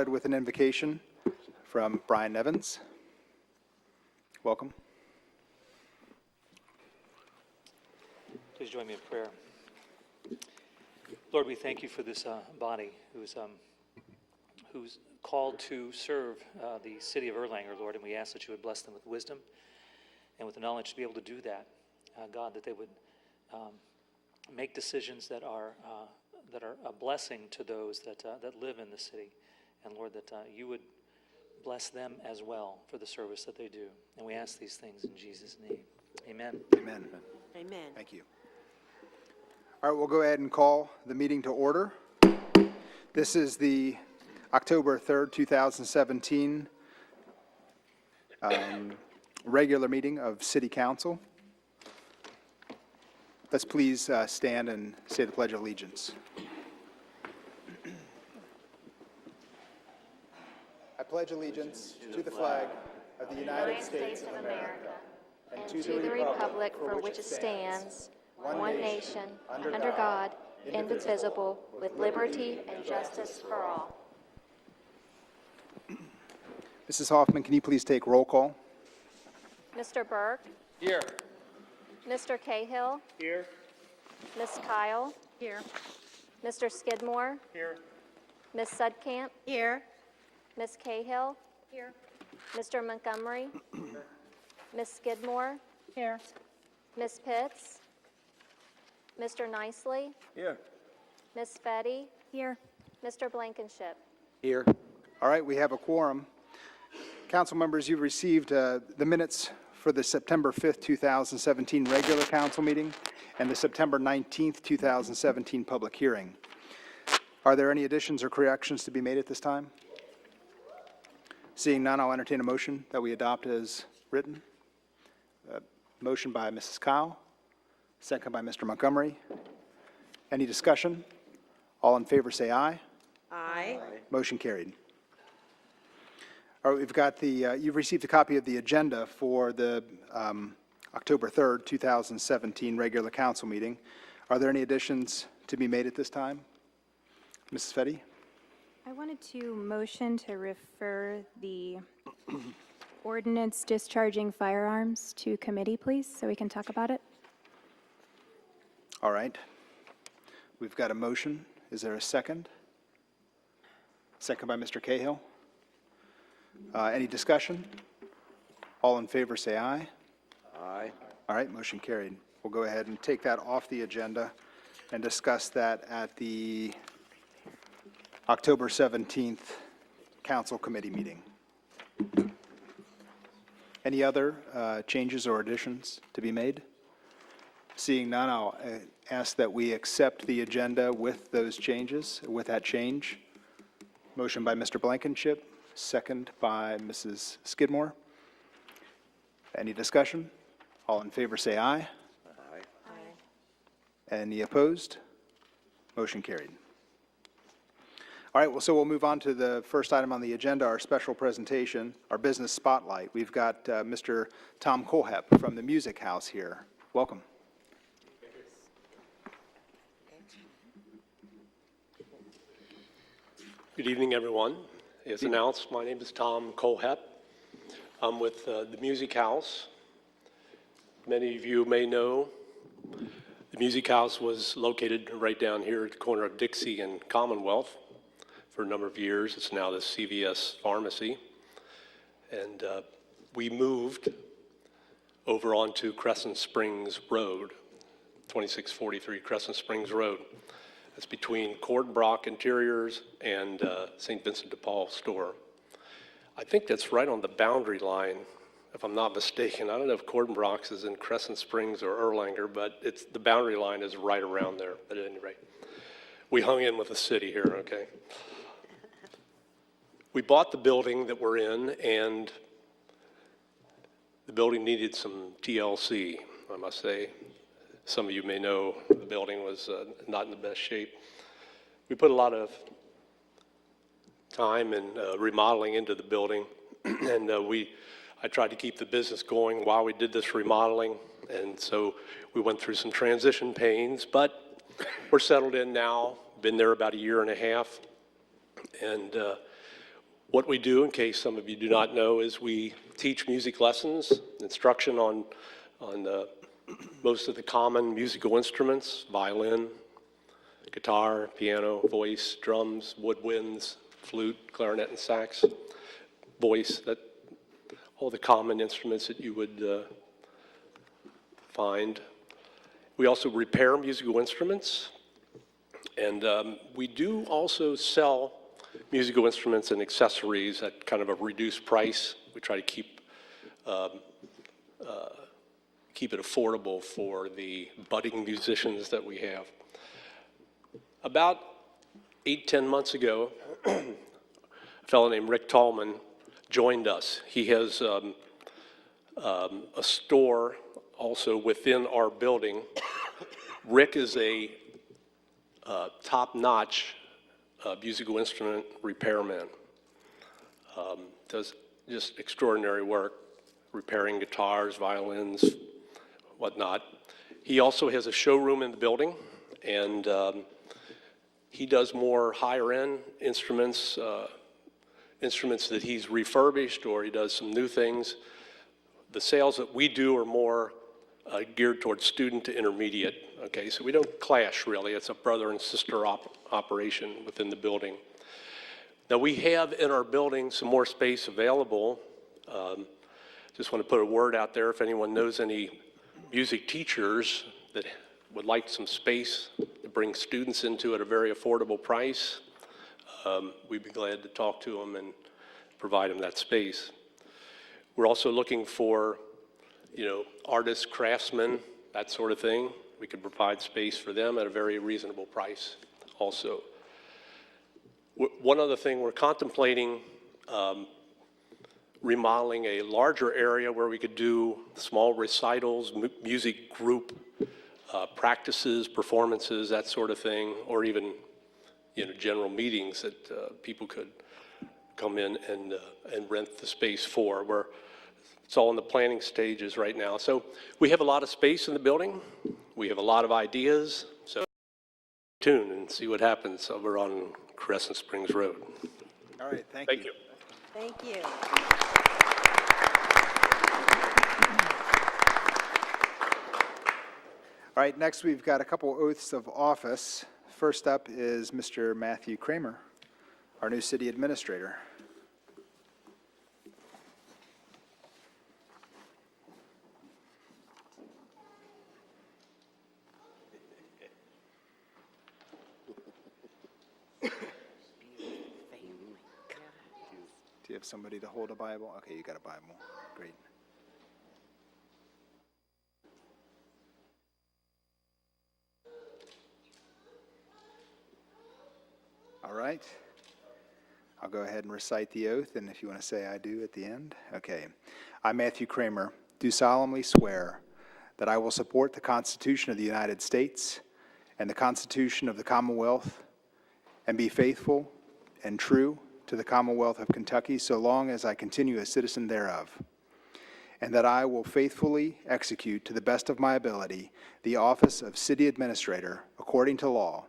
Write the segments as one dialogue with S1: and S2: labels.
S1: With an invocation from Brian Evans. Welcome.
S2: Please join me in prayer. Lord, we thank you for this body who's called to serve the city of Erlanger, Lord, and we ask that you would bless them with wisdom and with the knowledge to be able to do that. God, that they would make decisions that are a blessing to those that live in the city. And Lord, that you would bless them as well for the service that they do. And we ask these things in Jesus' name. Amen.
S1: Amen.
S3: Amen.
S1: Thank you. All right, we'll go ahead and call the meeting to order. This is the October 3rd, 2017 regular meeting of City Council. Let's please stand and say the Pledge of Allegiance. I pledge allegiance to the flag of the United States of America and to the republic for which it stands, one nation, under God, indivisible, with liberty and justice for all. Mrs. Hoffman, can you please take roll call?
S4: Mr. Burke?
S5: Here.
S4: Mr. Cahill?
S5: Here.
S4: Ms. Kyle?
S3: Here.
S4: Mr. Skidmore?
S5: Here.
S4: Ms. Sudkamp?
S3: Here.
S4: Ms. Cahill?
S3: Here.
S4: Mr. Montgomery? Ms. Skidmore?
S3: Here.
S4: Ms. Pitts? Mr. Nicely?
S5: Here.
S4: Ms. Fetty?
S3: Here.
S4: Mr. Blankenship?
S1: Here. All right, we have a quorum. Council members, you've received the minutes for the September 5th, 2017 regular council meeting and the September 19th, 2017 public hearing. Are there any additions or corrections to be made at this time? Seeing none, I'll entertain a motion that we adopt as written. Motion by Mrs. Kyle, second by Mr. Montgomery. Any discussion? All in favor say aye.
S3: Aye.
S1: Motion carried. All right, we've got you've received a copy of the agenda for the October 3rd, 2017 regular council meeting. Are there any additions to be made at this time? Mrs. Fetty?
S6: I wanted to motion to refer the ordinance discharging firearms to committee, please, so we can talk about it.
S1: All right. We've got a motion. Is there a second? Second by Mr. Cahill. Any discussion? All in favor say aye.
S5: Aye.
S1: All right, motion carried. We'll go ahead and take that off the agenda and discuss that at the October 17th council committee meeting. Any other changes or additions to be made? Seeing none, I'll ask that we accept the agenda with those changes, with that change. Motion by Mr. Blankenship, second by Mrs. Skidmore. Any discussion? All in favor say aye.
S5: Aye.
S1: Any opposed? Motion carried. All right, well, so we'll move on to the first item on the agenda, our special presentation, our business spotlight. We've got Mr. Tom Kohlhepp from the Music House here. Welcome.
S7: Good evening, everyone. As announced, my name is Tom Kohlhepp. I'm with the Music House. Many of you may know the Music House was located right down here at the corner of Dixie and Commonwealth for a number of years. It's now the CVS Pharmacy. And we moved over onto Crescent Springs Road, 2643 Crescent Springs Road. It's between Cord Brock Interiors and St. Vincent de Paul store. I think that's right on the boundary line, if I'm not mistaken. I don't know if Cord Brock's is in Crescent Springs or Erlanger, but the boundary line is right around there. But at any rate, we hung in with the city here, okay? We bought the building that we're in, and the building needed some TLC, I must say. Some of you may know the building was not in the best shape. We put a lot of time and remodeling into the building, and I tried to keep the business going while we did this remodeling, and so we went through some transition pains, but we're settled in now, been there about a year and a half, and What we do, in case some of you do not know, is we teach music lessons, instruction on most of the common musical instruments: violin, guitar, piano, voice, drums, woodwinds, flute, clarinet, and sax, voice, all the common instruments that you would find. We also repair musical instruments, and we do also sell musical instruments and accessories at kind of a reduced price. We try to keep it affordable for the budding musicians that we have. About 8-10 months ago, a fellow named Rick Tallman joined us. He has a store also within our building. Rick is a top-notch musical instrument repairman. Does just extraordinary work repairing guitars, violins, whatnot. He also has a showroom in the building, and he does more higher-end instruments, instruments that he's refurbished, or he does some new things. The sales that we do are more geared towards student to intermediate, okay? So we don't clash, really. It's a brother and sister operation within the building. Now, we have in our building some more space available. Just want to put a word out there if anyone knows any music teachers that would like some space to bring students into at a very affordable price. We'd be glad to talk to them and provide them that space. We're also looking for, artists, craftsmen, that sort of thing. We could provide space for them at a very reasonable price also. One other thing, we're contemplating remodeling a larger area where we could do small recitals, music group practices, performances, that sort of thing, or even general meetings that people could come in and rent the space for. It's all in the planning stages right now. So we have a lot of space in the building. We have a lot of ideas. So stay tuned and see what happens over on Crescent Springs Road.
S1: All right, thank you.
S3: Thank you.
S1: All right, next we've got a couple oaths of office. First up is Mr. Matthew Kramer, our new city administrator. Do you have somebody to hold a Bible? Okay, you got a Bible. Great. All right. I'll go ahead and recite the oath, and if you want to say I do at the end. Okay. I, Matthew Kramer, do solemnly swear that I will support the Constitution of the United States and the Constitution of the Commonwealth, and be faithful and true to the Commonwealth of Kentucky so long as I continue a citizen thereof, and that I will faithfully execute to the best of my ability the office of City Administrator according to law.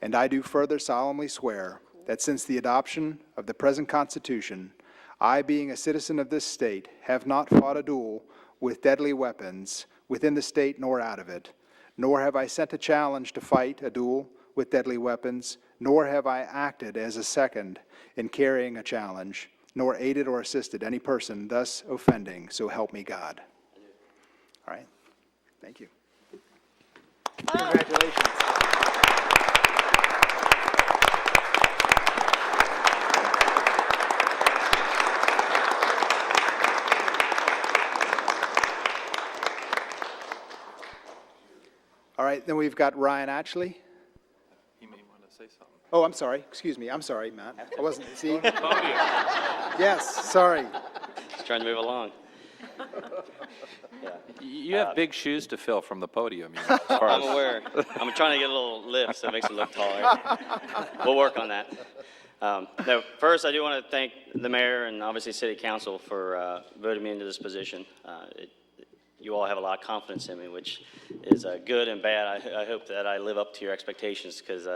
S1: And I do further solemnly swear that since the adoption of the present Constitution, I, being a citizen of this state, have not fought a duel with deadly weapons within the state nor out of it, nor have I sent a challenge to fight a duel with deadly weapons, nor have I acted as a second in carrying a challenge, nor aided or assisted any person thus offending, so help me God. All right. Thank you. Congratulations. All right, then we've got Ryan Atchley.
S5: You may want to say something.
S1: Oh, I'm sorry. Excuse me. I'm sorry, Matt. I wasn't, see? Yes, sorry.
S8: Just trying to move along.
S5: You have big shoes to fill from the podium, as far
S8: I'm
S5: as
S8: aware. I'm trying to get a little lift so it makes it look taller. We'll work on that. No, first, I do want to thank the mayor and obviously city council for voting me into this position. You all have a lot of confidence in me, which is good and bad. I hope that I live up to your expectations because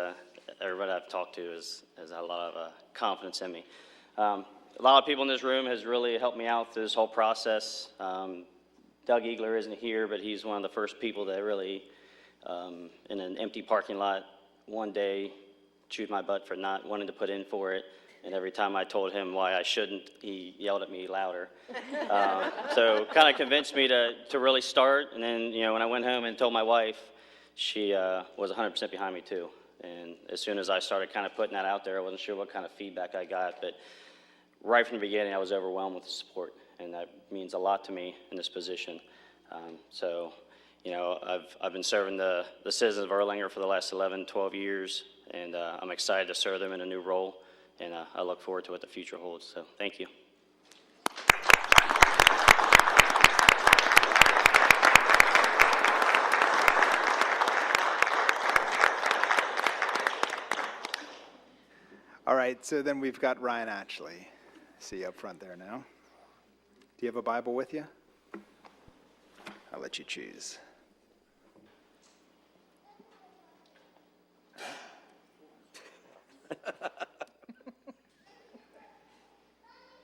S8: everybody I've talked to has a lot of confidence in me. A lot of people in this room has really helped me out through this whole process. Doug Eagler isn't here, but he's one of the first people that really, in an empty parking lot one day, chewed my butt for not wanting to put in for it. And every time I told him why I shouldn't, he yelled at me louder. So kind of convinced me to really start. And then, when I went home and told my wife, she was 100% behind me too. And as soon as I started kind of putting that out there, I wasn't sure what kind of feedback I got, but right from the beginning, I was overwhelmed with the support, and that means a lot to me in this position. I've been serving the citizens of Erlanger for the last 11, 12 years, and I'm excited to serve them in a new role, and I look forward to what the future holds. So thank you.
S1: All right, so then we've got Ryan Atchley. See you up front there now. Do you have a Bible with you? I'll let you choose.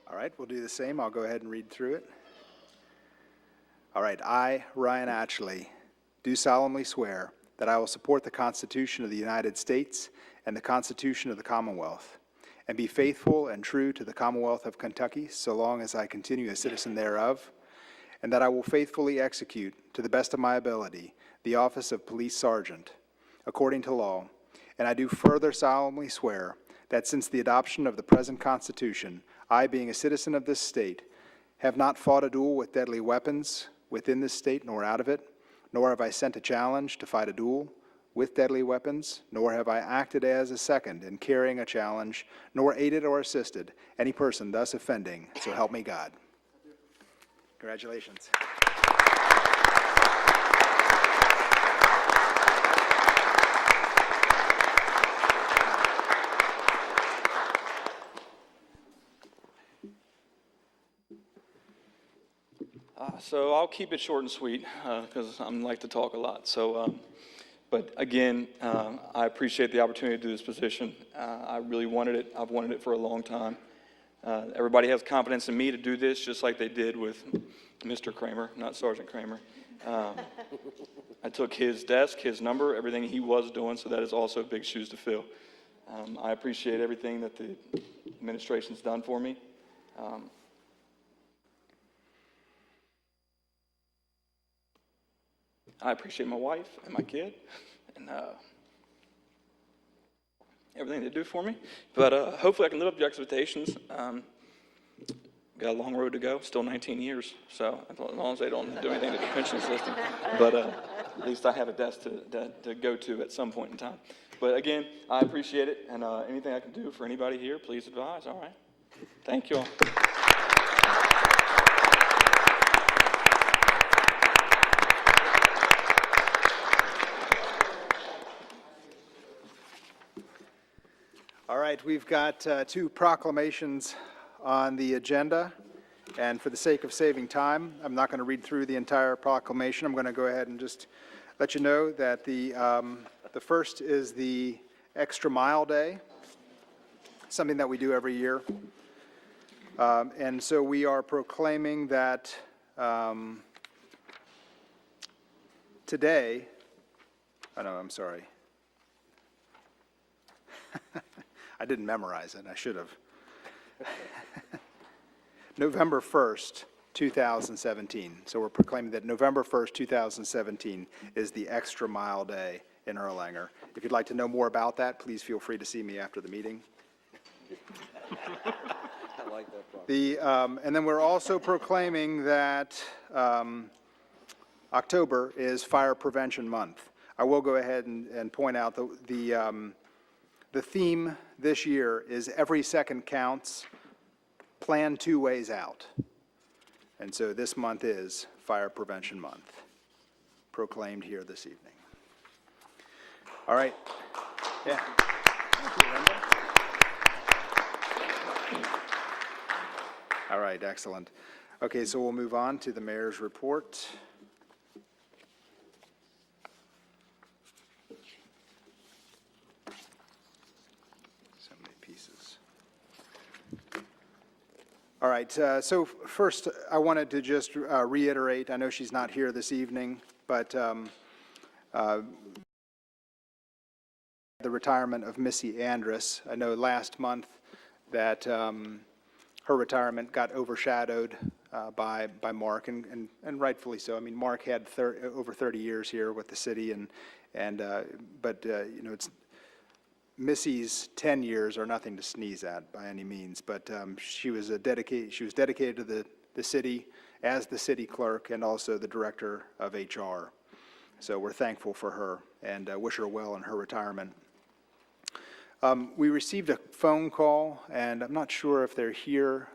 S1: All right, we'll do the same. I'll go ahead and read through it. All right, I, Ryan Atchley, do solemnly swear that I will support the Constitution of the United States and the Constitution of the Commonwealth, and be faithful and true to the Commonwealth of Kentucky so long as I continue a citizen thereof, and that I will faithfully execute, to the best of my ability, the office of Police Sergeant, according to law. And I do further solemnly swear that since the adoption of the present Constitution, I, being a citizen of this state, have not fought a duel with deadly weapons within this state nor out of it, nor have I sent a challenge to fight a duel with deadly weapons, nor have I acted as a second in carrying a challenge, nor aided or assisted any person thus offending, so help me God. Congratulations.
S3: So I'll keep it short and sweet because I like to talk a lot. But again, I appreciate the opportunity to do this position. I really wanted it. I've wanted it for a long time. Everybody has confidence in me to do this, just like they did with Mr. Kramer, not Sergeant Kramer. I took his desk, his number, everything he was doing, so that is also big shoes to fill. I appreciate everything that the administration's done for me. I appreciate my wife and my kid and everything they do for me. But hopefully I can live up to your expectations. Got a long road to go, still 19 years. So as long as they don't do anything to the pension system. But at least I have a desk to go to at some point in time. But again, I appreciate it. And anything I can do for anybody here, please advise. All right. Thank you all.
S1: All right, we've got two proclamations on the agenda, and for the sake of saving time, I'm not going to read through the entire proclamation. I'm going to go ahead and just let you know that the first is the Extra Mile Day, something that we do every year. And so we are proclaiming that today, oh no, I'm sorry. I didn't memorize it. I should have. November 1st, 2017. So we're proclaiming that November 1st, 2017 is the Extra Mile Day in Erlanger. If you'd like to know more about that, please feel free to see me after the meeting.
S9: I like that problem.
S1: And then we're also proclaiming that October is Fire Prevention Month. I will go ahead and point out the theme this year is Every Second Counts, Plan 2 Ways Out. And so this month is Fire Prevention Month, proclaimed here this evening. All right. Yeah. Thank you, Linda. All right, excellent. Okay, so we'll move on to the mayor's report. So many pieces. All right, so first, I wanted to just reiterate, I know she's not here this evening, but the retirement of Missy Andrus. I know last month that her retirement got overshadowed by Mark, and rightfully so. I mean, Mark had over 30 years here with the city, but you know, Missy's 10 years are nothing to sneeze at by any means, but she was dedicated to the city as the city clerk and also the director of HR. So we're thankful for her and wish her well in her retirement. We received a phone call, and I'm not sure if they're here.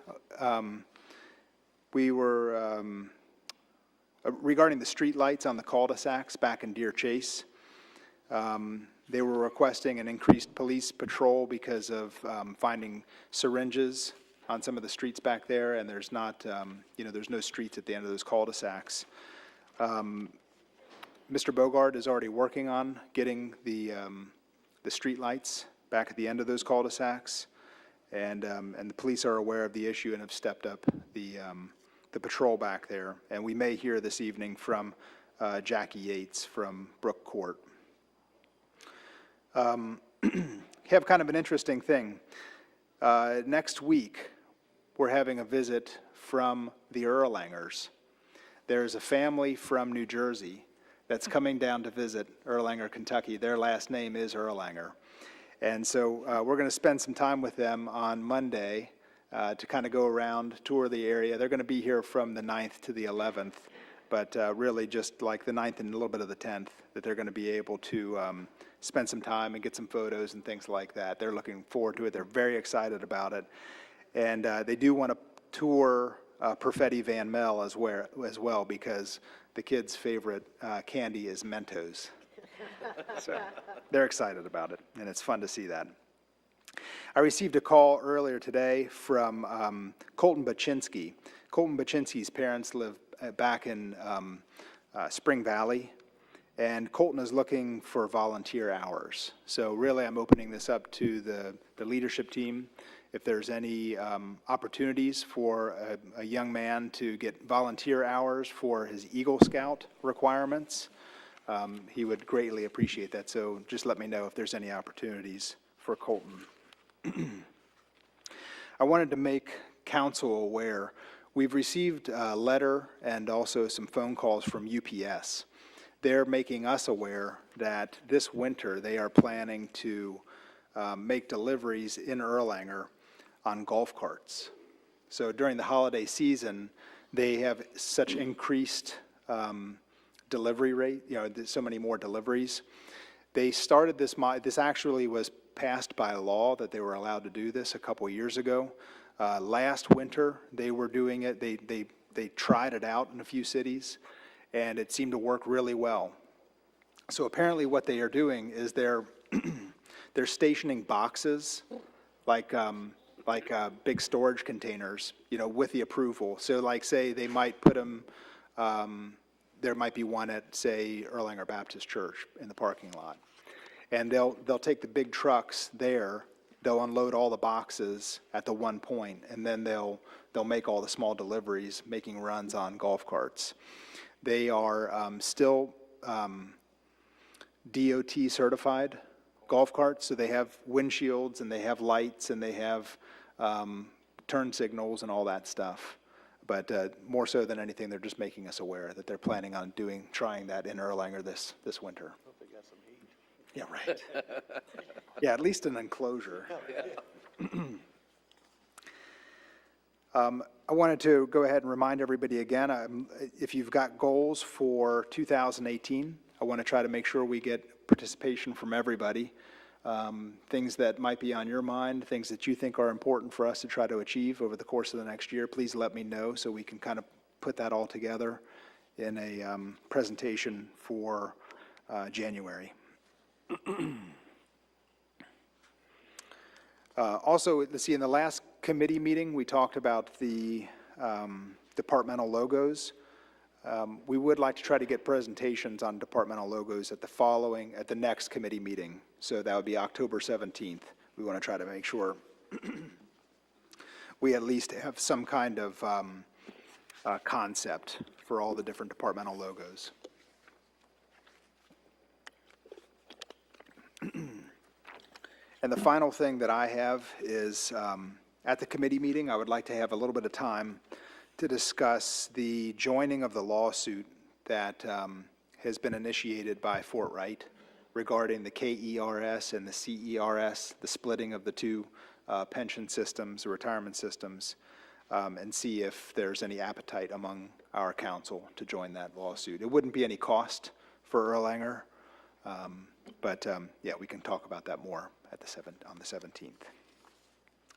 S1: We were regarding the street lights on the cul-de-sacs back in Deer Chase. They were requesting an increased police patrol because of finding syringes on some of the streets back there, and there's not, you know, there's no streets at the end of those cul-de-sacs. Mr. Bogart is already working on getting the street lights back at the end of those cul-de-sacs, and the police are aware of the issue and have stepped up the patrol back there. And we may hear this evening from Jackie Yates from Brook Court. Have kind of an interesting thing. Next week, we're having a visit from the Erlangers. There's a family from New Jersey that's coming down to visit Erlanger, Kentucky. Their last name is Erlanger. And so we're going to spend some time with them on Monday to kind of go around, tour the area. They're going to be here from the 9th to the 11th, but really just like the 9th and a little bit of the 10th, that they're going to be able to spend some time and get some photos and things like that. They're looking forward to it. They're very excited about it. And they do want to tour Perfetti Van Mel as well, because the kids' favorite candy is Mentos. So they're excited about it, and it's fun to see that. I received a call earlier today from Colton Baczynski. Colton Baczynski's parents live back in Spring Valley, and Colton is looking for volunteer hours. So really, I'm opening this up to the leadership team. If there's any opportunities for a young man to get volunteer hours for his Eagle Scout requirements, he would greatly appreciate that. So just let me know if there's any opportunities for Colton. I wanted to make council aware. We've received a letter and also some phone calls from UPS. They're making us aware that this winter they are planning to make deliveries in Erlanger on golf carts. So during the holiday season, they have such increased delivery rate, you know, so many more deliveries. They started this actually was passed by law that they were allowed to do this a couple of years ago. Last winter, they were doing it. They tried it out in a few cities, and it seemed to work really well. So apparently what they are doing is they're stationing boxes like big storage containers, you know, with the approval. So like say they might put them, there might be one at say Erlanger Baptist Church in the parking lot. And they'll take the big trucks there, they'll unload all the boxes at the one point, and then they'll make all the small deliveries, making runs on golf carts. They are still DOT certified golf carts, so they have windshields and they have lights and they have turn signals and all that stuff. But more so than anything, they're just making us aware that they're planning on trying that in Erlanger this winter.
S9: Hope they got some heat.
S1: Yeah, right. Yeah, at least an enclosure. I wanted to go ahead and remind everybody again, if you've got goals for 2018, I want to try to make sure we get participation from everybody. Things that might be on your mind, things that you think are important for us to try to achieve over the course of the next year, please let me know so we can kind of put that all together in a presentation for January. Also, let's see, in the last committee meeting, we talked about the departmental logos. We would like to try to get presentations on departmental logos at the next committee meeting. So that would be October 17th. We want to try to make sure we at least have some kind of concept for all the different departmental logos. And the final thing that I have is, at the committee meeting, I would like to have a little bit of time to discuss the joining of the lawsuit that has been initiated by Fort Wright regarding the KERS and the CERS, the splitting of the two pension systems, or retirement systems, and see if there's any appetite among our council to join that lawsuit. It wouldn't be any cost for Erlanger, but yeah, we can talk about that more at on the 17th.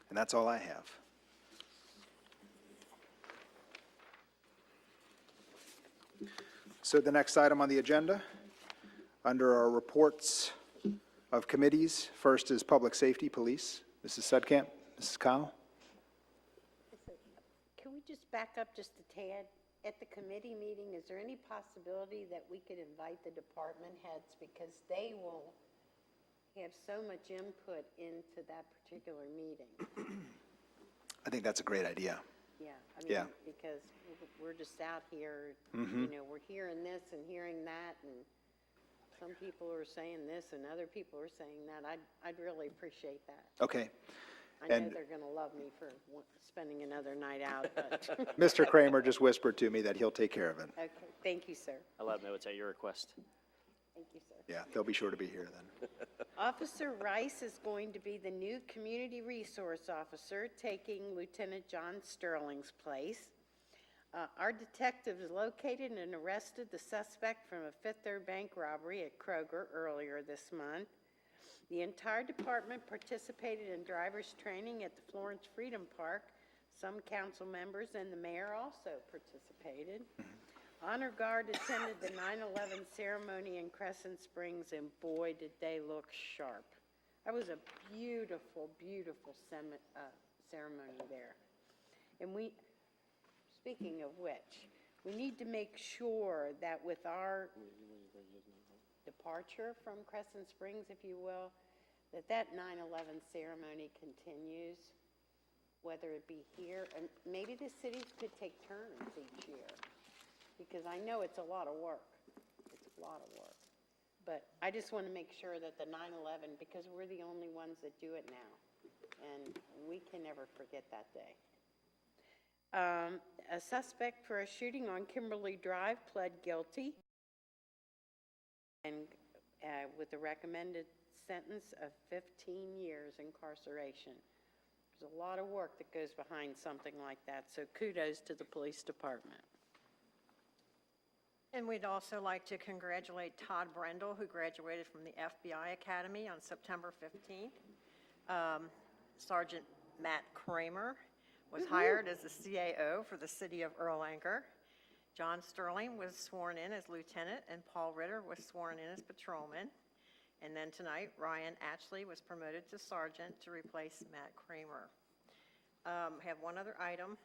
S1: And that's all I have. So the next item on the agenda, under our reports of committees, first is Public Safety Police. Mrs. Sudkamp, Mrs. Kyle.
S10: Can we just back up just a tad? At the committee meeting, is there any possibility that we could invite the department heads, because they will have so much input into that particular meeting?
S1: I think that's a great idea.
S10: Yeah, I mean,
S1: Yeah.
S10: because we're just out here, we're hearing this and hearing that, and some people are saying this and other people are saying that. I'd really appreciate that.
S1: Okay.
S10: I know
S1: And-
S10: they're going to love me for spending another night out, but,
S1: Mr. Kramer just whispered to me that he'll take care of it.
S10: okay, thank you, sir.
S8: I'll let them know it's at your request.
S10: Thank you, sir.
S1: Yeah, they'll be sure to be here then.
S10: Officer Rice is going to be the new Community Resource Officer, taking Lieutenant John Sterling's place. Our detectives located and arrested the suspect from a Fifth Third Bank robbery at Kroger earlier this month. The entire department participated in driver's training at the Florence Freedom Park. Some council members and the mayor also participated. Honor Guard attended the 9/11 ceremony in Crescent Springs, and boy, did they look sharp. That was a beautiful, beautiful ceremony there. And speaking of which, we need to make sure that with our departure from Crescent Springs, if you will, that 9/11 ceremony continues, whether it be here, and maybe the cities could take turns each year, because I know it's a lot of work. It's a lot of work. But I just want to make sure that the 9/11, because we're the only ones that do it now, and we can never forget that day. A suspect for a shooting on Kimberly Drive pled guilty, and with a recommended sentence of 15 years incarceration. There's a lot of work that goes behind something like that, so kudos to the police department.
S11: And we'd also like to congratulate Todd Brendel, who graduated from the FBI Academy on September 15th. Sergeant Matt Kramer was hired as the CAO for the city of Erlanger. John Sterling was sworn in as lieutenant, and Paul Ritter was sworn in as patrolman. And then tonight, Ryan Ashley was promoted to sergeant to replace Matt Kramer. Have one other item.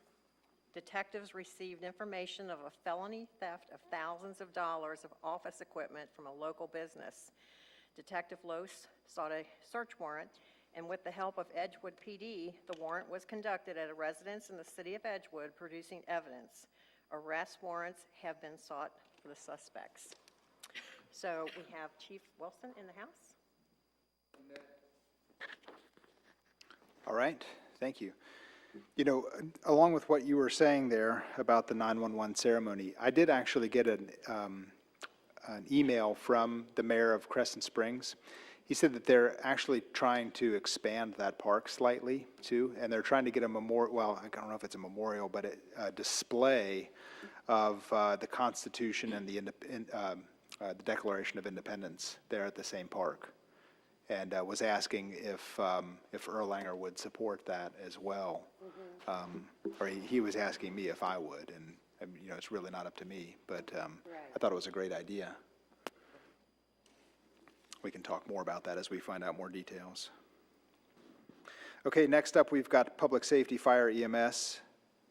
S11: Detectives received information of a felony theft of thousands of dollars of office equipment from a local business. Detective Lose sought a search warrant, and with the help of Edgewood PD, the warrant was conducted at a residence in the city of Edgewood, producing evidence. Arrest warrants have been sought for the suspects. So we have Chief Wilson in the house.
S1: All right, thank you. You know, along with what you were saying there about the 9/11 ceremony, I did actually get an email from the mayor of Crescent Springs. He said that they're actually trying to expand that park slightly too, and they're trying to get a memorial, well, I don't know if it's a memorial, but a display of the Constitution and the Declaration of Independence there at the same park. And was asking if Erlanger would support that as well. Or he was asking me if I would, and you know, it's really not up to me, but I thought it was a great idea. We can talk more about that as we find out more details. Okay, next up we've got Public Safety, Fire, EMS.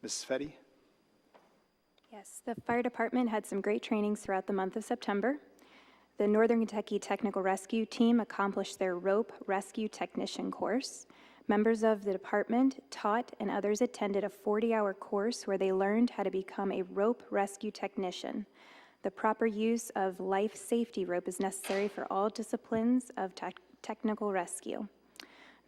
S1: Mrs. Fetty?
S6: Yes, the fire department had some great trainings throughout the month of September. The Northern Kentucky Technical Rescue Team accomplished their rope rescue technician course. Members of the department taught and others attended a 40-hour course where they learned how to become a rope rescue technician. The proper use of life safety rope is necessary for all disciplines of technical rescue.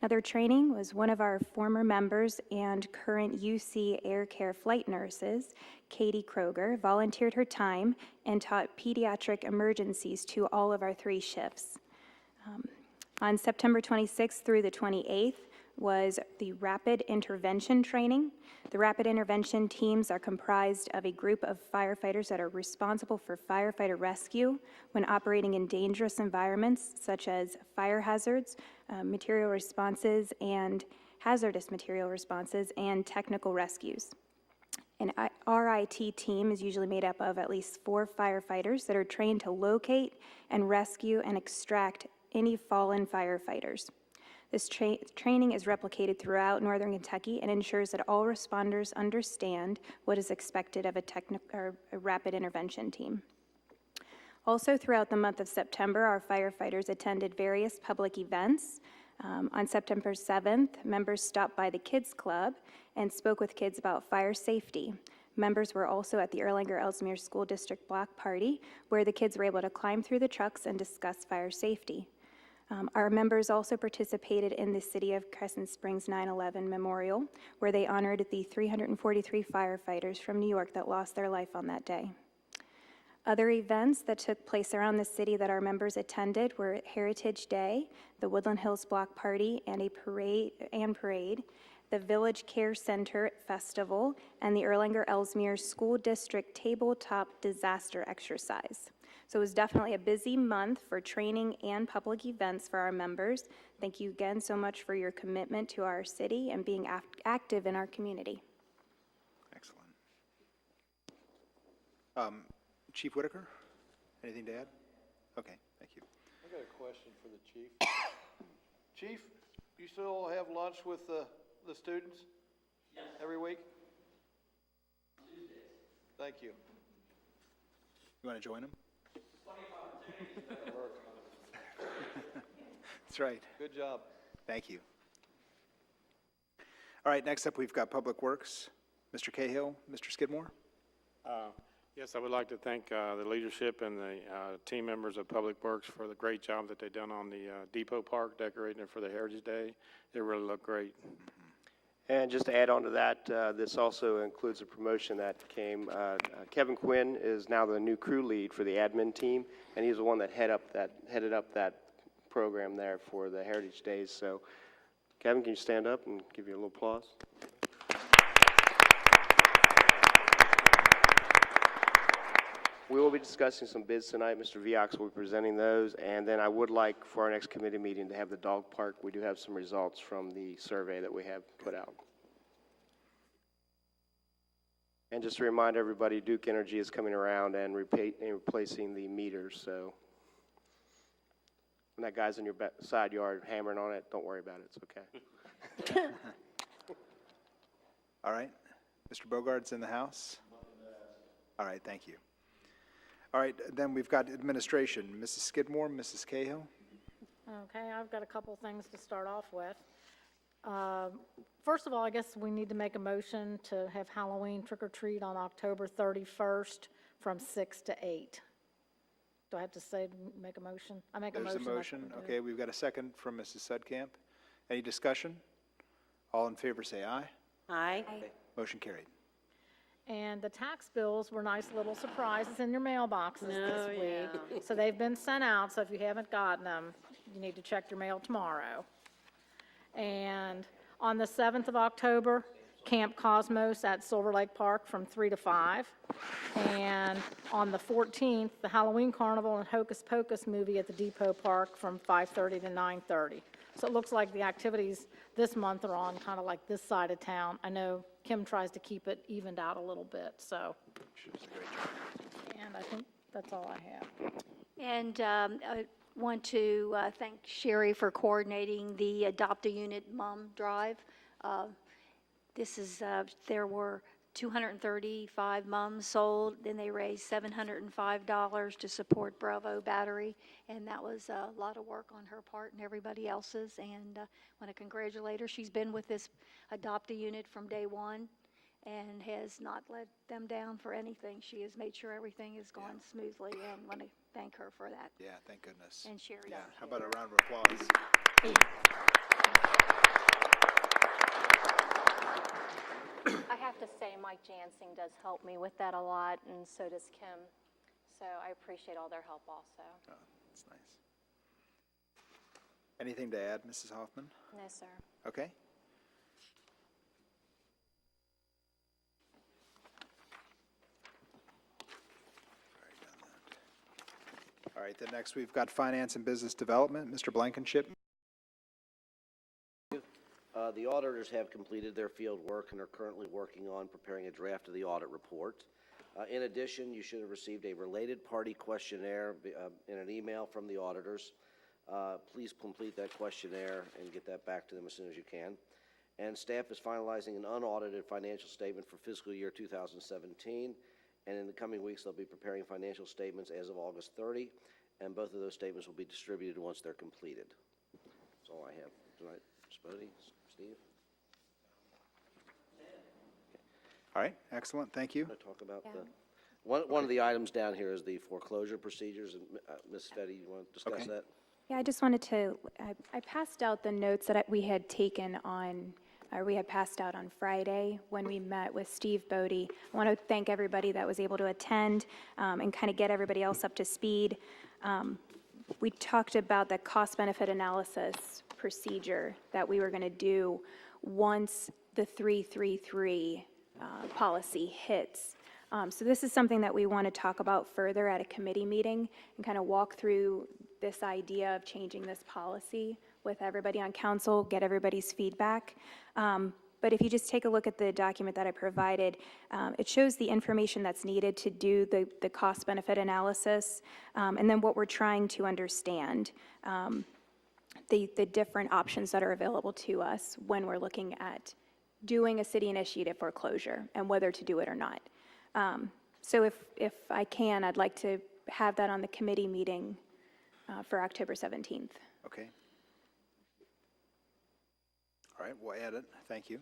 S6: Another training was one of our former members and current UC Air Care flight nurses, Katie Kroger, volunteered her time and taught pediatric emergencies to all of our 3 shifts. On September 26th through the 28th was the Rapid Intervention Training. The Rapid Intervention teams are comprised of a group of firefighters that are responsible for firefighter rescue when operating in dangerous environments such as fire hazards, material responses, and hazardous material responses, and technical rescues. An RIT team is usually made up of at least 4 firefighters that are trained to locate and rescue and extract any fallen firefighters. This training is replicated throughout Northern Kentucky and ensures that all responders understand what is expected of a rapid intervention team. Also, throughout the month of September, our firefighters attended various public events. On September 7th, members stopped by the Kids Club and spoke with kids about fire safety. Members were also at the Erlanger-Ellesmere School District Block Party, where the kids were able to climb through the trucks and discuss fire safety. Our members also participated in the City of Crescent Springs 9/11 Memorial, where they honored the 343 firefighters from New York that lost their life on that day. Other events that took place around the city that our members attended were Heritage Day, the Woodland Hills Block Party, and a parade, the Village Care Center Festival, and the Erlanger-Ellesmere School District Tabletop Disaster Exercise. So it was definitely a busy month for training and public events for our members. Thank you again so much for your commitment to our city and being active in our community.
S1: Excellent. Chief Whitaker, anything to add? Okay, thank you.
S9: I got a question for the chief. Chief, you still have lunch with the students? Yes. Every week? Tuesdays. Thank you.
S1: You want to join him? That's right.
S9: Good job.
S1: Thank you. All right, next up, we've got Public Works. Mr. Cahill, Mr. Skidmore.
S12: Yes, I would like to thank the leadership and the team members of Public Works for the great job that they've done on the Depot Park, decorating it for the Heritage Day. It really looked great.
S13: And just to add on to that, this also includes a promotion that came. Kevin Quinn is now the new crew lead for the admin team, and he's the one that headed up that program there for the Heritage Days. So, Kevin, can you stand up and give you a little applause? We will be discussing some bids tonight. Mr. Viox will be presenting those, and then I would like for our next committee meeting to have the dog park. We do have some results from the survey that we have put out. And just to remind everybody, Duke Energy is coming around and replacing the meters, so when that guy's in your side yard hammering on it, don't worry about it, it's okay.
S1: All right. Mr. Bogart's in the house? All right, thank you. All right, then we've got administration. Mrs. Skidmore, Mrs. Cahill.
S14: Okay, I've got a couple things to start off with. First of all, I guess we need to make a motion to have Halloween trick-or-treat on October 31st from 6 to 8. Do I have to make a motion? I make a motion.
S1: There's a motion. Okay, we've got a second from Mrs. Sudkamp. Any discussion? All in favor say aye.
S10: Aye.
S1: Motion carried.
S14: And the tax bills were nice little surprises in your mailboxes this week. So they've been sent out, so if you haven't gotten them, you need to check your mail tomorrow. And on the 7th of October, Camp Cosmos at Silver Lake Park from 3 to 5. And on the 14th, the Halloween Carnival and Hocus Pocus movie at the Depot Park from 5:30 to 9:30. So it looks like the activities this month are on kind of like this side of town. I know Kim tries to keep it evened out a little bit, so.
S1: She does a great job.
S14: And I think that's all I have.
S15: And I want to thank Sherry for coordinating the Adopt a Unit Mom Drive. There were 235 mums sold. Then they raised $705 to support Bravo Battery, and that was a lot of work on her part and everybody else's. And I want to congratulate her. She's been with this adopt-a-unit from day one and has not let them down for anything. She has made sure everything has gone smoothly, and want to thank her for that.
S1: Yeah, thank goodness.
S15: And Sherry.
S1: Yeah, how about a round of applause?
S4: I have to say, Mike Jansing does help me with that a lot, and so does Kim. So I appreciate all their help also.
S1: Oh, that's nice. Anything to add, Mrs. Hoffman?
S4: No, sir.
S1: Okay. All right, then next we've got Finance and Business Development. Mr. Blankenship.
S16: The auditors have completed their field work and are currently working on preparing a draft of the audit report. In addition, you should have received a related party questionnaire in an email from the auditors. Please complete that questionnaire and get that back to them as soon as you can. And staff is finalizing an unaudited financial statement for fiscal year 2017. And in the coming weeks, they'll be preparing financial statements as of August 30. And both of those statements will be distributed once they're completed. That's all I have tonight. Spody, Steve?
S1: All right, excellent, thank you.
S16: Want to talk about one of the items down here is the foreclosure procedures. And Ms. Fetty, you want to discuss
S1: Okay.
S16: that?
S6: Yeah, I just wanted to, I passed out the notes that we had taken on, or we had passed out on Friday when we met with Steve Bodie. I want to thank everybody that was able to attend and kind of get everybody else up to speed. We talked about the cost-benefit analysis procedure that we were going to do once the 333 policy hits. So this is something that we want to talk about further at a committee meeting and kind of walk through this idea of changing this policy with everybody on council, get everybody's feedback. But if you just take a look at the document that I provided, it shows the information that's needed to do the cost-benefit analysis, and then what we're trying to understand, the different options that are available to us when we're looking at doing a city-initiated foreclosure and whether to do it or not. So if I can, I'd like to have that on the committee meeting for October 17th.
S1: Okay. All right, we'll add it, thank you.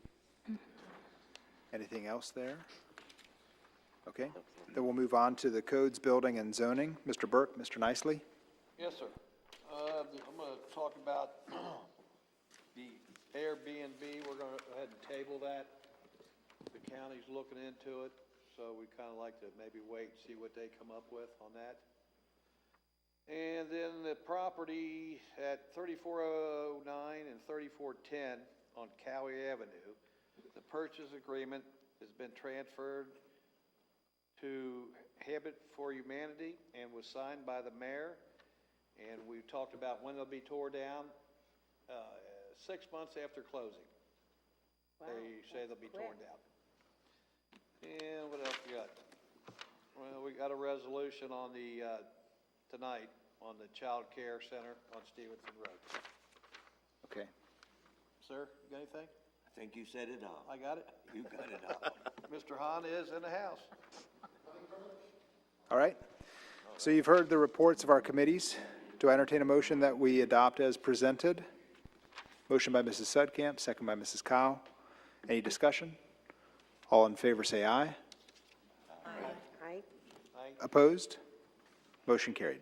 S1: Anything else there? Okay, then we'll move on to the codes, building, and zoning. Mr. Burke, Mr. Nicely.
S9: Yes, sir. I'm going to talk about the Airbnb. We're going to go ahead and table that. The county's looking into it, so we kind of like to maybe wait and see what they come up with on that. And then the property at 3409 and 3410 on Cowie Avenue, the purchase agreement has been transferred to Habit for Humanity and was signed by the mayor. And we talked about when they'll be tore down, 6 months after closing. They say they'll be torn down. And what else we got? Well, we got a resolution on the, tonight, on the Child Care Center on Stevenson Road.
S1: Okay.
S9: Sir, you got anything?
S17: I think you said it all.
S9: I got it?
S17: You got it all.
S9: Mr. Hahn is in the house.
S1: All right, so you've heard the reports of our committees. Do I entertain a motion that we adopt as presented? Motion by Mrs. Sudkamp, second by Mrs. Kyle. Any discussion? All in favor say aye.
S10: Aye.
S1: Opposed? Motion carried.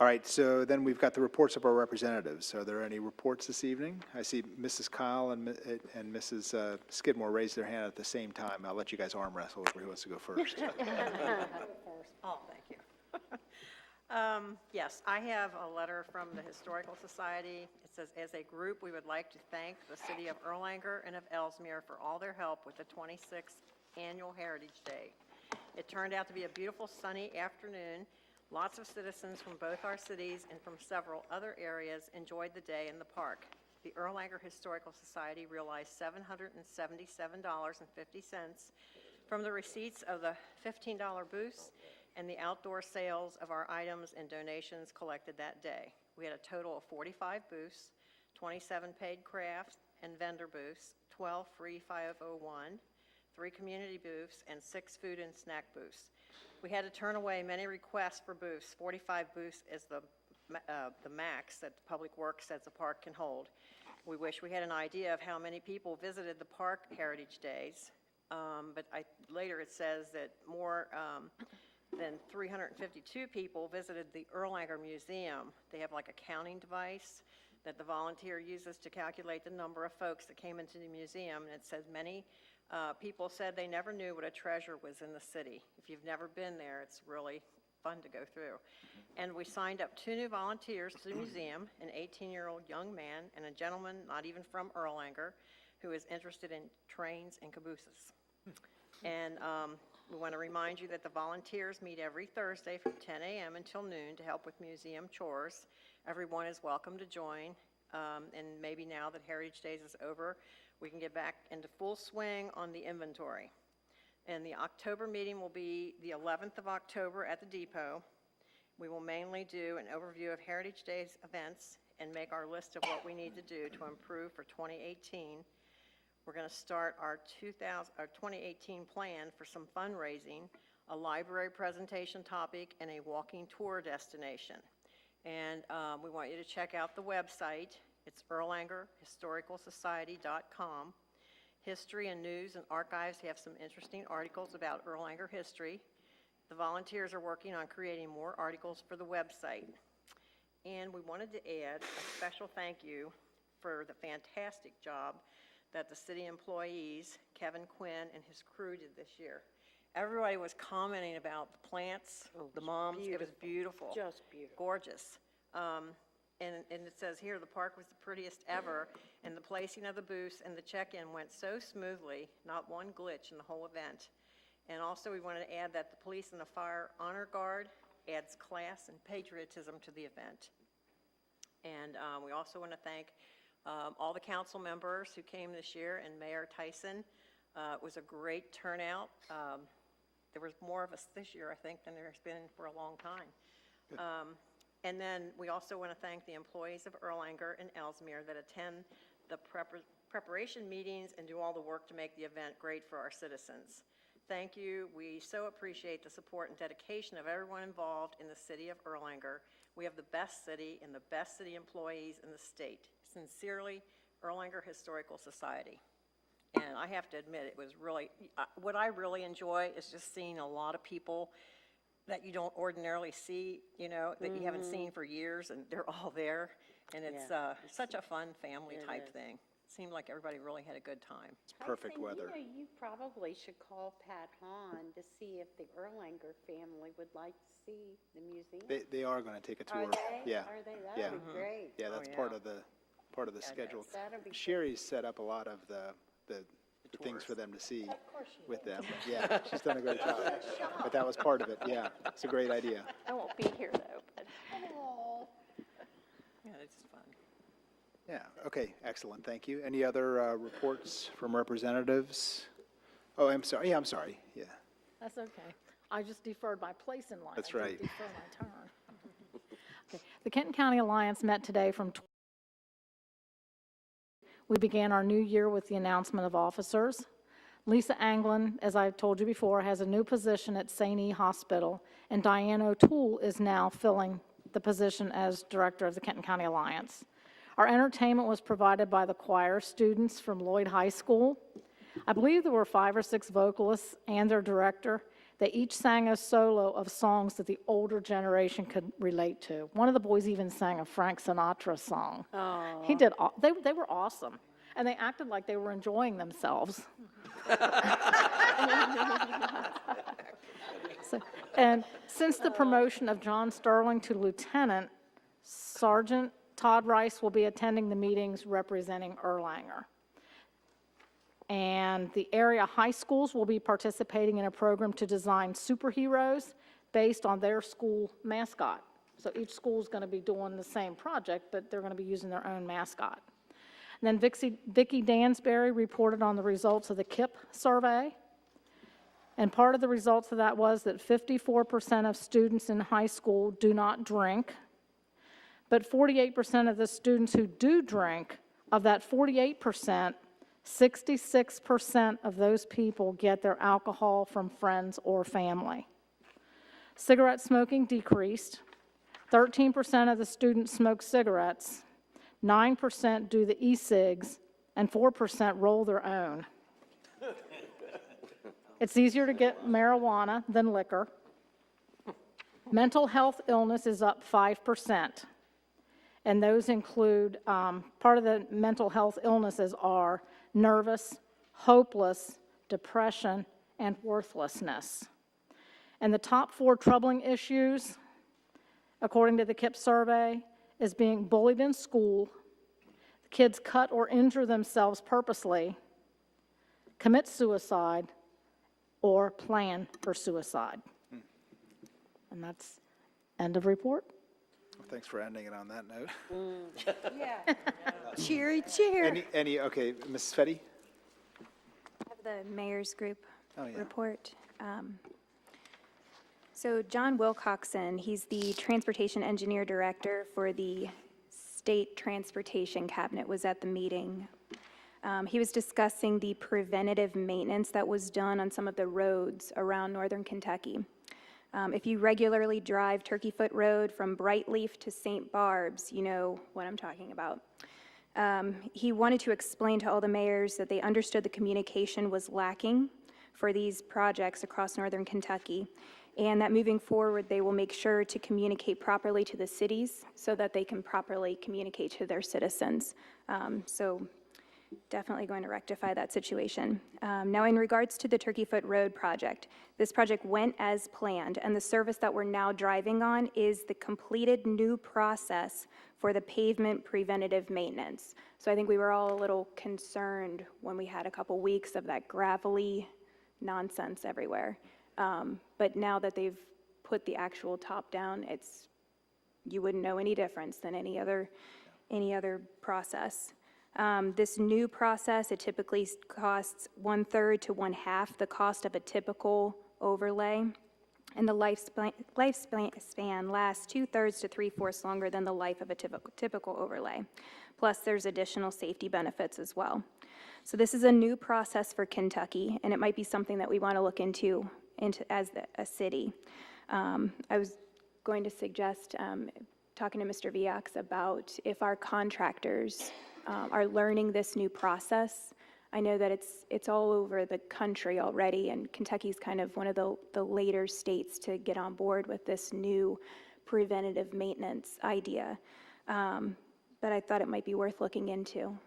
S1: All right, so then we've got the reports of our representatives. Are there any reports this evening? I see Mrs. Kyle and Mrs. Skidmore raise their hand at the same time. I'll let you guys arm wrestle over who wants to go first.
S11: Oh, thank you. Yes, I have a letter from the Historical Society. It says, as a group, we would like to thank the city of Erlanger and of Ellesmere for all their help with the 26th Annual Heritage Day. It turned out to be a beautiful sunny afternoon. Lots of citizens from both our cities and from several other areas enjoyed the day in the park. The Erlanger Historical Society realized $777.50 from the receipts of the $15 booths and the outdoor sales of our items and donations collected that day. We had a total of 45 booths, 27 paid craft and vendor booths, 12 free 501, 3 community booths, and 6 food and snack booths. We had to turn away many requests for booths. 45 booths is the max that Public Works says the park can hold. We wish we had an idea of how many people visited the park Heritage Days, but later it says that more than 352 people visited the Erlanger Museum. They have like a counting device that the volunteer uses to calculate the number of folks that came into the museum, and it says many people said they never knew what a treasure was in the city. If you've never been there, it's really fun to go through. And we signed up 2 new volunteers to the museum, an 18-year-old young man and a gentleman not even from Erlanger who is interested in trains and cabooses. And we want to remind you that the volunteers meet every Thursday from 10 a.m. until noon to help with museum chores. Everyone is welcome to join, and maybe now that Heritage Days is over, we can get back into full swing on the inventory. And the October meeting will be the 11th of October at the depot. We will mainly do an overview of Heritage Days events and make our list of what we need to do to improve for 2018. We're going to start our 2018 plan for some fundraising, a library presentation topic, and a walking tour destination. And we want you to check out the website. It's ErlangerHistoricalSociety.com. History and News and Archives have some interesting articles about Erlanger history. The volunteers are working on creating more articles for the website. And we wanted to add a special thank you for the fantastic job that the city employees, Kevin Quinn and his crew, did this year. Everybody was commenting about the plants, the moms. It was beautiful.
S10: Just beautiful.
S11: Gorgeous. And it says here, the park was the prettiest ever, and the placing of the booths and the check-in went so smoothly, not one glitch in the whole event. And also we wanted to add that the Police and the Fire Honor Guard adds class and patriotism to the event. And we also want to thank all the council members who came this year, and Mayor Tyson. It was a great turnout. There was more of us this year, I think, than there's been for a long time. And then we also want to thank the employees of Erlanger and Ellesmere that attend the preparation meetings and do all the work to make the event great for our citizens. Thank you. We so appreciate the support and dedication of everyone involved in the city of Erlanger. We have the best city and the best city employees in the state. Sincerely, Erlanger Historical Society. And I have to admit, it was really, what I really enjoy is just seeing a lot of people that you don't ordinarily see, you know, that you haven't seen for years, and they're all there. And it's such a fun family type thing. It seemed like everybody really had a good time.
S1: Perfect
S10: Tyson,
S1: weather.
S10: You know, you probably should call Pat Hahn to see if the Erlanger family would like to see the museum.
S1: They are going to take a tour.
S10: Are they?
S1: Yeah.
S10: Are they?
S1: Yeah.
S10: That'd be great.
S1: Yeah, that's part of the schedule.
S10: That'd be great.
S1: Sherry's set up a lot of the things for them to see
S10: Of course she
S1: with
S10: will.
S1: them. Yeah, she's done a great job. But that was part of it. Yeah, it's a great idea.
S4: I won't be here though, but.
S11: Yeah, it's fun.
S1: Yeah, okay, excellent, thank you. Any other reports from representatives? Oh, I'm sorry, yeah, I'm sorry, yeah.
S14: That's okay. I just deferred my place in line.
S1: That's
S14: I didn't
S1: right.
S14: defer my turn. Okay. The Kenton County Alliance met today from we began our new year with the announcement of officers. Lisa Anglin, as I told you before, has a new position at St. E. Hospital, and Diane O'Toole is now filling the position as director of the Kenton County Alliance. Our entertainment was provided by the choir students from Lloyd High School. I believe there were 5 or 6 vocalists and their director. They each sang a solo of songs that the older generation could relate to. One of the boys even sang a Frank Sinatra song.
S10: Oh.
S14: He did. They were awesome, and they acted like they were enjoying themselves. And since the promotion of John Sterling to lieutenant, Sergeant Todd Rice will be attending the meetings representing Erlanger. And the area high schools will be participating in a program to design superheroes based on their school mascot. So each school is going to be doing the same project, but they're going to be using their own mascot. And then Vicki Dansbury reported on the results of the KIP survey. And part of the results of that was that 54% of students in high school do not drink, but 48% of the students who do drink, of that 48%, 66% of those people get their alcohol from friends or family. Cigarette smoking decreased. 13% of the students smoke cigarettes, 9% do the e-cigs, and 4% roll their own. It's easier to get marijuana than liquor. Mental health illness is up 5%. And those include, part of the mental health illnesses are nervous, hopeless, depression, and worthlessness. And the top 4 troubling issues, according to the KIPP survey, is being bullied in school, kids cut or injure themselves purposely, commit suicide, or plan for suicide. And that's end of report.
S1: Well, thanks for ending it on that note.
S10: Yeah. Cheery cheer.
S1: Okay, Mrs. Fetty?
S6: I have the mayor's group
S1: Oh, yeah.
S6: report. So John Wilcoxon, he's the Transportation Engineer Director for the State Transportation Cabinet, was at the meeting. He was discussing the preventative maintenance that was done on some of the roads around northern Kentucky. If you regularly drive Turkey Foot Road from Brightleaf to St. Barb's, you know what I'm talking about. He wanted to explain to all the mayors that they understood the communication was lacking for these projects across northern Kentucky, and that moving forward, they will make sure to communicate properly to the cities so that they can properly communicate to their citizens. So definitely going to rectify that situation. Now, in regards to the Turkey Foot Road project, this project went as planned, and the service that we're now driving on is the completed new process for the pavement preventative maintenance. So I think we were all a little concerned when we had a couple weeks of that gravelly nonsense everywhere. But now that they've put the actual top down, you wouldn't know any difference than any other process. This new process, it typically costs 1/3 to 1/2 the cost of a typical overlay, and the lifespan lasts 2/3 to 3/4 longer than the life of a typical overlay. Plus, there's additional safety benefits as well. So this is a new process for Kentucky, and it might be something that we want to look into as a city. I was going to suggest talking to Mr. Viax about if our contractors are learning this new process. I know that it's all over the country already, and Kentucky's kind of one of the later states to get on board with this new preventative maintenance idea. But I thought it might be worth looking into.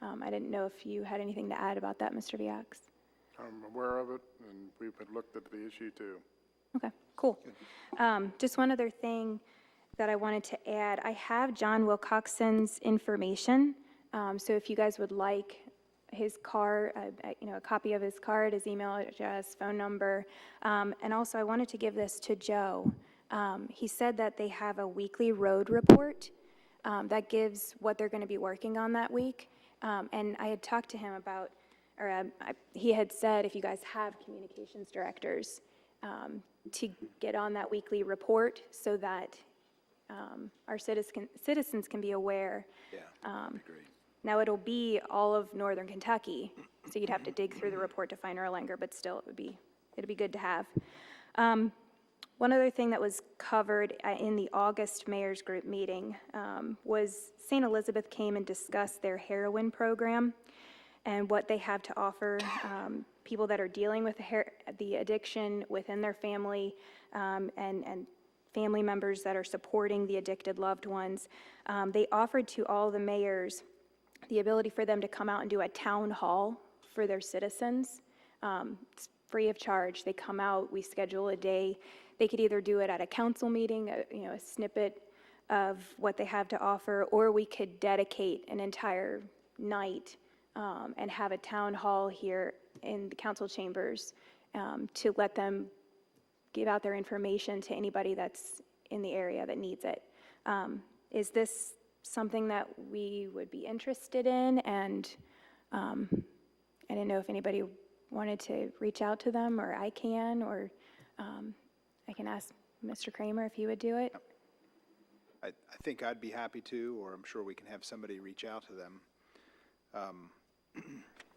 S6: I didn't know if you had anything to add about that, Mr. Viax.
S12: I'm aware of it, and we've looked at the issue too.
S6: Okay, cool. Just one other thing that I wanted to add. I have John Wilcoxon's information, so if you guys would like his card, a copy of his card, his email address, phone number, and also I wanted to give this to Joe. He said that they have a weekly road report that gives what they're going to be working on that week, and I had talked to him about, he had said if you guys have communications directors, to get on that weekly report so that our citizens can be aware.
S1: Yeah, great.
S6: Now, it'll be all of northern Kentucky, so you'd have to dig through the report to find Erlanger, but still, it'd be good to have. One other thing that was covered in the August Mayor's Group meeting was St. Elizabeth came and discussed their heroin program and what they have to offer people that are dealing with the addiction within their family, and family members that are supporting the addicted loved ones. They offered to all the mayors the ability for them to come out and do a town hall for their citizens. It's free of charge. They come out, we schedule a day. They could either do it at a council meeting, a snippet of what they have to offer, or we could dedicate an entire night and have a town hall here in the council chambers to let them give out their information to anybody that's in the area that needs it. Is this something that we would be interested in? And I didn't know if anybody wanted to reach out to them, or I can, or I can ask Mr. Kramer if he would do it.
S1: I think I'd be happy to, or I'm sure we can have somebody reach out to them.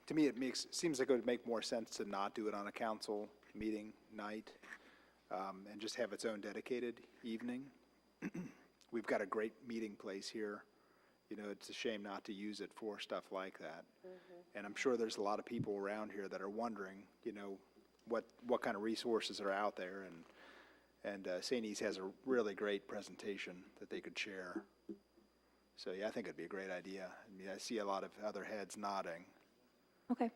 S1: To me, seems like it would make more sense to not do it on a council meeting night, and just have its own dedicated evening. We've got a great meeting place here. You know, it's a shame not to use it for stuff like that. And I'm sure there's a lot of people around here that are wondering, you know, what kind of resources are out there, and St. E's has a really great presentation that they could share. So, yeah, I think it'd be a great idea. I mean, I see a lot of other heads nodding.
S6: Okay.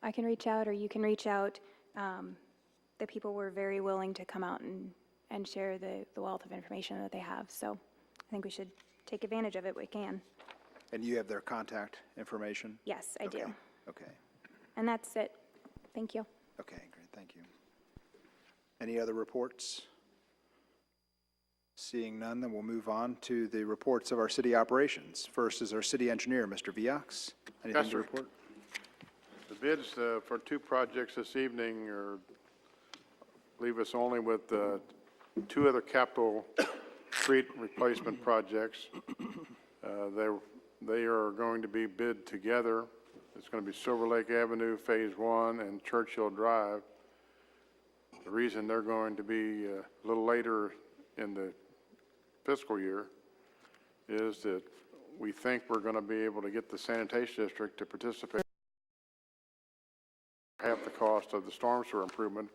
S6: I can reach out, or you can reach out. The people were very willing to come out and share the wealth of information that they have. So I think we should take advantage of it. We can.
S1: And you have their contact information?
S6: Yes, I do.
S1: Okay.
S6: And that's it. Thank you.
S1: Okay, great, thank you. Any other reports? Seeing none, then we'll move on to the reports of our city operations. First is our city engineer, Mr. Viox. Anything to
S12: sir.
S1: report?
S12: The bids for 2 projects this evening leave us only with 2 other capital street replacement projects. They are going to be bid together. It's going to be Silver Lake Avenue Phase 1 and Churchill Drive. The reason they're going to be a little later in the fiscal year is that we think we're going to be able to get the sanitation district to participate half the cost of the storm sewer improvement,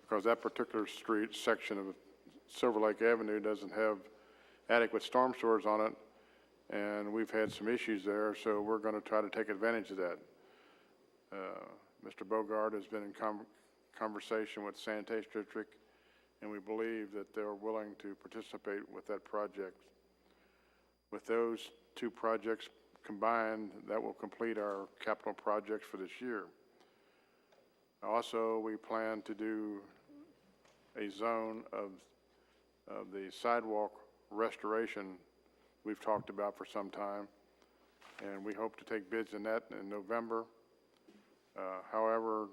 S12: because that particular street section of Silver Lake Avenue doesn't have adequate storm sewers on it, and we've had some issues there, so we're going to try to take advantage of that. Mr. Bogart has been in conversation with the sanitation district, and we believe that they're willing to participate with that project. With those 2 projects combined, that will complete our capital projects for this year. Also, we plan to do a zone of the sidewalk restoration we've talked about for some time, and we hope to take bids in that in November. However,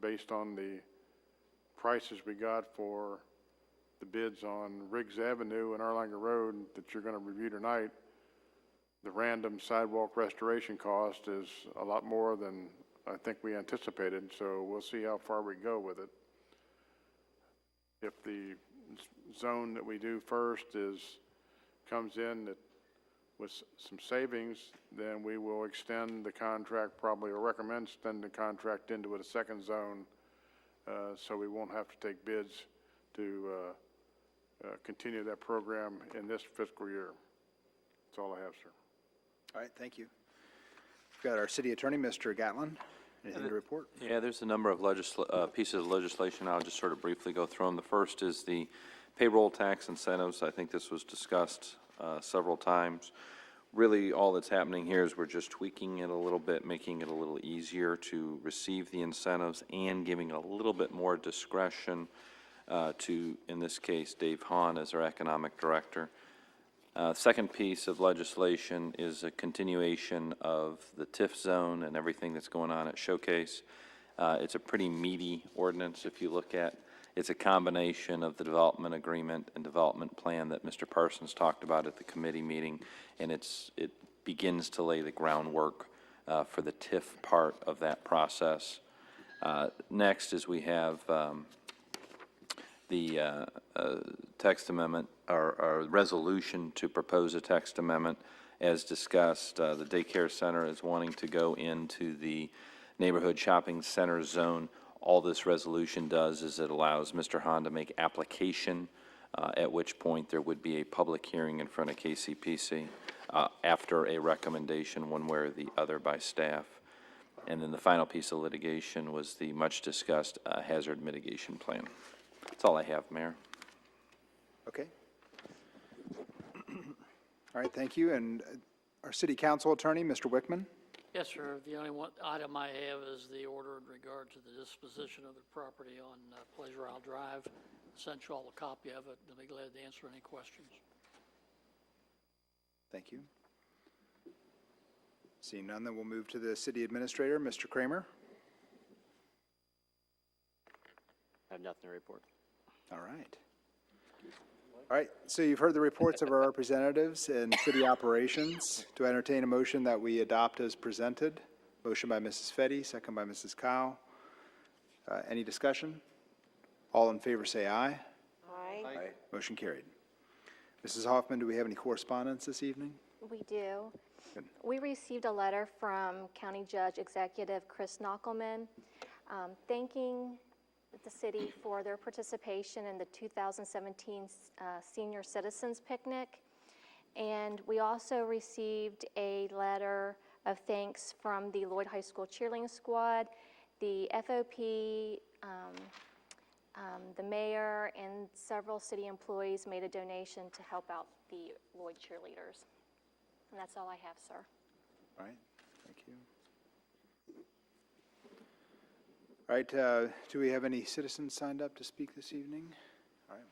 S12: based on the prices we got for the bids on Riggs Avenue and Erlanger Road that you're going to review tonight, the random sidewalk restoration cost is a lot more than I think we anticipated, so we'll see how far we go with it. If the zone that we do first comes in with some savings, then we will extend the contract probably, or recommend extend the contract into a second zone, so we won't have to take bids to continue that program in this fiscal year. That's all I have, sir.
S1: All right, thank you. We've got our city attorney, Mr. Gatlin. Anything to report?
S5: Yeah, there's a number of pieces of legislation. I'll just sort of briefly go through them. The first is the payroll tax incentives. I think this was discussed several times. Really, all that's happening here is we're just tweaking it a little bit, making it a little easier to receive the incentives and giving a little bit more discretion to, in this case, Dave Hahn as our economic director. Second piece of legislation is a continuation of the TIF zone and everything that's going on at Showcase. It's a pretty meaty ordinance if you look at. It's a combination of the development agreement and development plan that Mr. Parsons talked about at the committee meeting, and it begins to lay the groundwork for the TIF part of that process. Next is we have the text amendment, or resolution to propose a text amendment. As discussed, the daycare center is wanting to go into the neighborhood shopping center zone. All this resolution does is it allows Mr. Hahn to make application, at which point there would be a public hearing in front of KCPC after a recommendation one way or the other by staff. And then the final piece of litigation was the much-discussed hazard mitigation plan. That's all I have, Mayor.
S1: Okay. All right, thank you. And our city council attorney, Mr. Wickman.
S18: Yes, sir. The only item I have is the order in regard to the disposition of the property on Pleasure Isle Drive. Sent you all a copy of it. I'll be glad to answer any questions.
S1: Thank you. Seeing none, then we'll move to the city administrator, Mr. Kramer.
S8: I have nothing to report.
S1: All right. All right, so you've heard the reports of our representatives in city operations. Do I entertain a motion that we adopt as presented? Motion by Mrs. Fetty, second by Mrs. Kyle. Any discussion? All in favor say aye.
S10: Aye.
S1: Motion carried. Mrs. Hoffman, do we have any correspondence this evening?
S4: We do.
S1: Good.
S4: We received a letter from County Judge Executive Chris Knockelman thanking the city for their participation in the 2017 Senior Citizens Picnic. And we also received a letter of thanks from the Lloyd High School cheerleading squad, the FOP, the mayor, and several city employees made a donation to help out the Lloyd cheerleaders. And that's all I have, sir.
S1: All right, thank you. All right, do we have any citizens signed up to speak this evening? All right.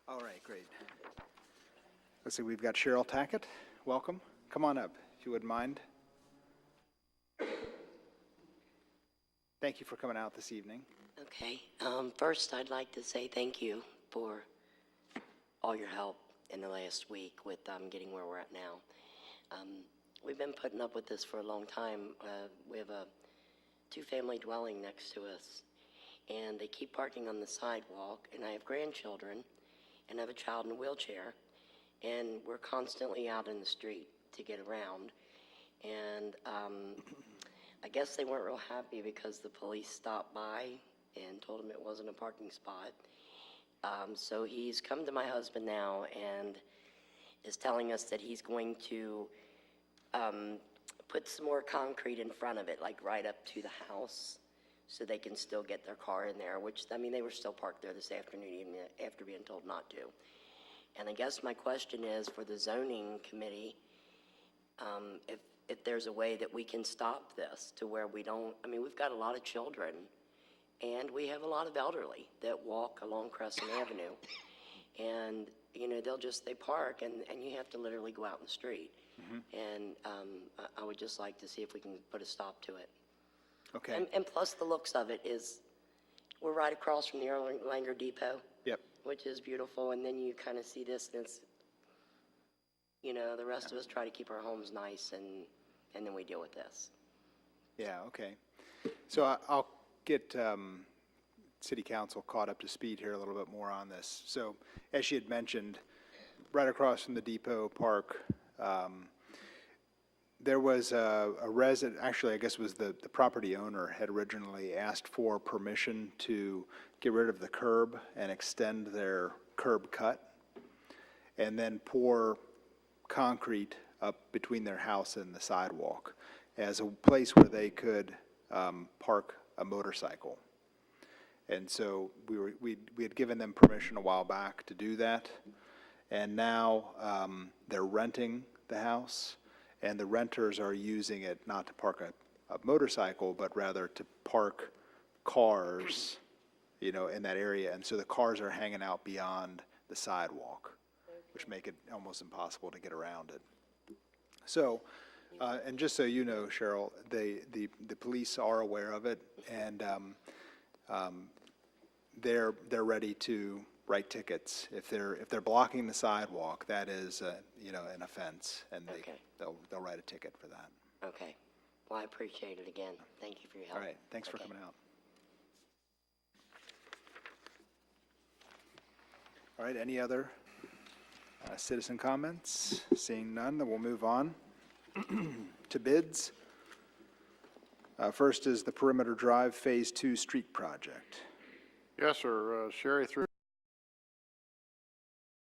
S1: All right, great. Let's see, we've got Cheryl Tackett. Welcome. Come on up, if you wouldn't mind. Thank you for coming out this evening.
S19: Okay. First, I'd like to say thank you for all your help in the last week with getting where we're at now. We've been putting up with this for a long time. We have a two-family dwelling next to us, and they keep parking on the sidewalk, and I have grandchildren, and I have a child in a wheelchair, and we're constantly out in the street to get around. And I guess they weren't real happy because the police stopped by and told them it wasn't a parking spot. So he's come to my husband now and is telling us that he's going to put some more concrete in front of it, like right up to the house, so they can still get their car in there, which, I mean, they were still parked there this afternoon even after being told not to. And I guess my question is for the zoning committee, if there's a way that we can stop this to where we don't, I mean, we've got a lot of children and we have a lot of elderly that walk along Crescent Avenue. And, you know, they park and you have to literally go out in the street. And I would just like to see if we can put a stop to it.
S1: Okay.
S19: And plus the looks of it is, we're right across from the Erlanger Depot.
S1: Yep.
S19: Which is beautiful, and then you kind of see this, and it's, you know, the rest of us try to keep our homes nice, and then we deal with this.
S1: Yeah, okay. So I'll get City Council caught up to speed here a little bit more on this. So as she had mentioned, right across from the Depot Park, there was a resident, actually I guess it was the property owner had originally asked for permission to get rid of the curb and extend their curb cut and then pour concrete up between their house and the sidewalk as a place where they could park a motorcycle. And so we had given them permission a while back to do that, and now they're renting the house, and the renters are using it not to park a motorcycle, but rather to park cars, you know, in that area. And so the cars are hanging out beyond the sidewalk, which make it almost impossible to get around it. So, and just so you know, Cheryl, the police are aware of it, and they're ready to write tickets. If they're blocking the sidewalk, that is, you know, an offense, and they'll write a ticket for that.
S19: Okay. Well, I appreciate it again. Thank you for your help.
S1: All right, thanks for coming out. All right, any other citizen comments? Seeing none, then we'll move on to bids. First is the Perimeter Drive Phase 2 Street Project.
S12: Yes, sir. Sherry, through